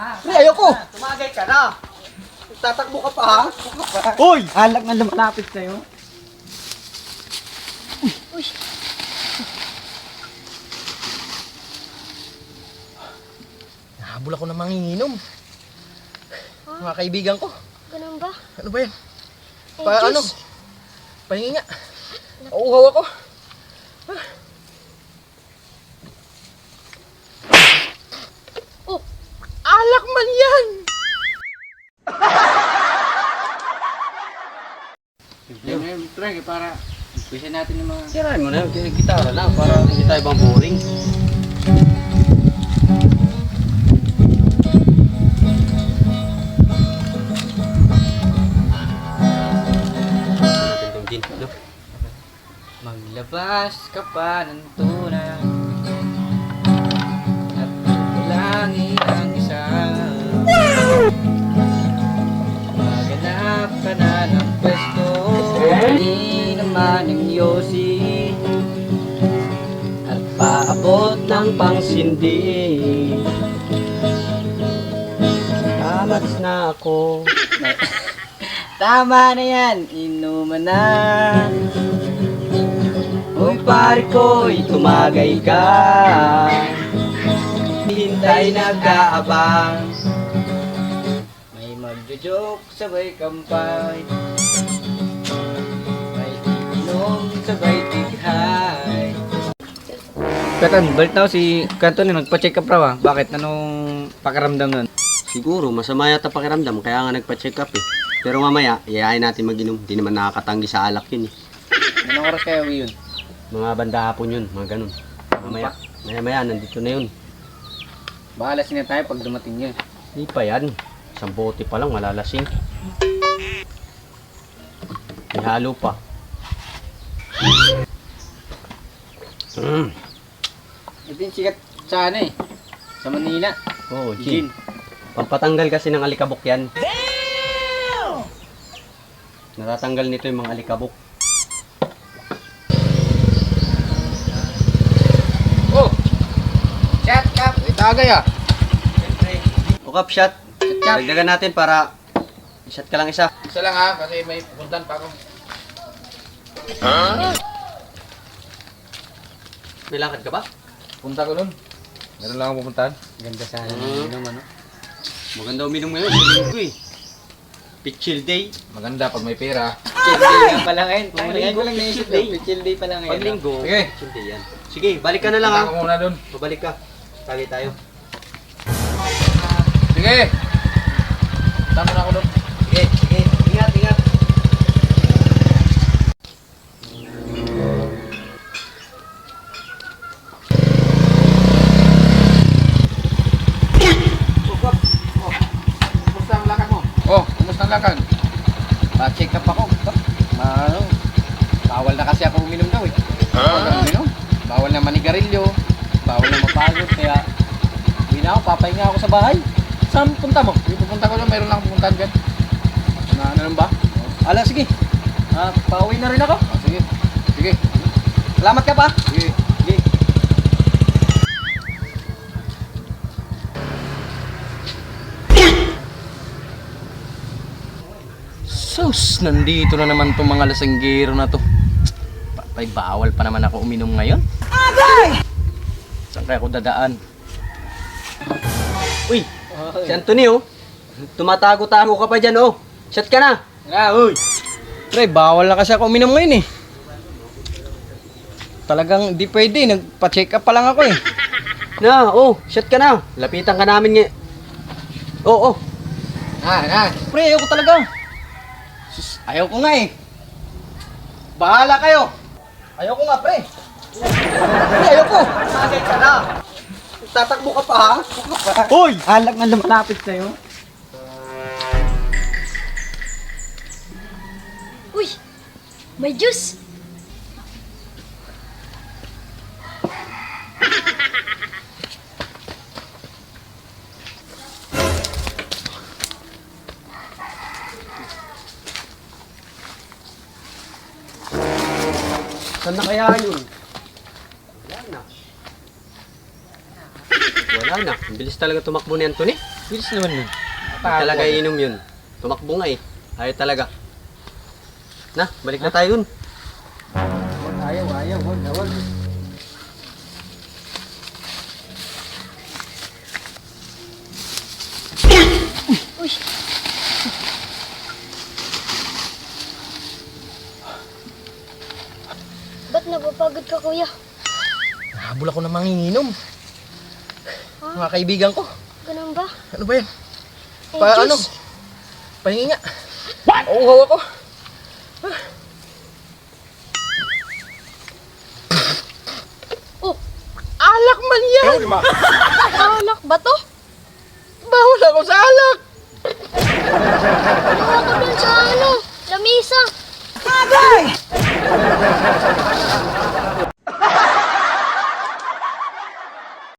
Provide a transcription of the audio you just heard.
Pre, ayoko! Tumagay ka na. Tatakbo ka pa ha? Uy! Alak na lumalapit sa'yo. Uy, Nahabol ako ng manginginom. Mga kaibigan ko. ganun ba? Ano ba yan? Ay, Pa, ano? Diyos. Pahingi nga. Nauuhaw ako. Oh, Alak man yan! Pre, para umpisa natin yung mga... Sirain mo na yung gitara na para hindi tayo bang boring. Natin itong gin, no? Maglabas ka pa ng tunay at tulangin ang isa. Maganap ka na ng pwesto, hindi naman ang yosi at paabot ng pangsindi. Kamats na ako. Tama na yan, inuman na. Uy pare ko'y tumagay ka, hintay nag-aabang. May magjo-joke sabay kampay, may inom sabay tighay. Katan, balik na ako si Kanton, nagpa-check up raw ah. Bakit? Anong pakiramdam nun? Siguro, masama yata pakiramdam, kaya nga nagpa-check up eh. Pero mamaya, iyayain natin mag-inom. Di naman nakakatanggi sa alak yun eh. Anong oras kaya uwi yun? Mga banda hapon yun, mga ganun. Maya, nandito na yun. Baka lasing na tayo pag dumating yun. Di pa yan. Isang bote pa lang, malalasing. May halo pa. Ito yung sikat sa ano eh, sa Manila. Oo, gin. Pampatanggal kasi ng alikabok yan. Natatanggal nito yung mga alikabok. Oh! Shut up! Itagay ah! O cup shot. Dagdagan natin para shot ka lang isa. Isa lang ha, kasi may pupuntan pa ako. May lakad ka ba? Punta ko nun. Meron lang akong pupuntahan. Ganda sana ng inom, ano? Maganda uminom ngayon, sa linggo eh. Pitchill day. Maganda pag may pera. Chill day nga pala ngayon. Pag Ngayon ko linggo, lang naisip chill day. yun. Chill day pala ngayon. Pag linggo, Sige. pitchill day yan. Sige, balik ka na lang Punta ha. ko muna dun. Babalik ka. Tagay tayo. Sige! Punta muna ako dun. Sige, sige. Ingat, ingat. Kumusta ang lakad mo? Oh, kumusta ang lakad? Pa-check up ako. Ano? Bawal na kasi ako uminom daw eh. Bawal na uminom. Bawal na manigarilyo. Bawal na mapagod. Kaya, uwi na ako. Papahinga ako sa bahay. Saan punta mo? Yung pupunta ko lang. Mayroon lang pupuntahan dyan. Ano ba? Ala, sige. Pauwi na rin ako. Sige. Sige. Salamat ka pa. Sige. Sige. Sus, nandito na naman tong mga lasanggero na to. Patay, bawal pa naman ako uminom ngayon. Agay! Saan kaya ako dadaan? Uy, si Anthony oh. Tumatago-tago ka pa dyan oh. Shot ka na. Uy. Pre, bawal na kasi ako uminom ngayon eh. Talagang di pwede. Nagpa-check up pa lang ako eh. Na, oh, shot ka na. Lapitan ka namin nga. Oh, oh. Pre, ayoko talaga. Sus, ayaw ko nga eh. Bahala kayo. Ayoko nga, pre. Pre, ayoko. Tumagay ka na. Tatakbo ka pa ha? Uy! Alak na lumalapit sa'yo. uy, may juice. Saan na kaya yun? Wala na. Wala na. Ang bilis talaga tumakbo ni Anthony. Bilis naman nun. Talaga inom yun. Tumakbo nga eh. Ayaw talaga. Na, balik na tayo dun. Ayaw, wag. Uy. Ba't napapagod ka, kuya? Nahabol ako ng manginginom. Mga kaibigan ko. Ganun ba? Ano ba yan? Eh, juice. Pahingi nga. Uuhaw ako. Oh, Alak man yan! alak ba to? Bawal ako sa alak! Ano ako dun sa lamisa?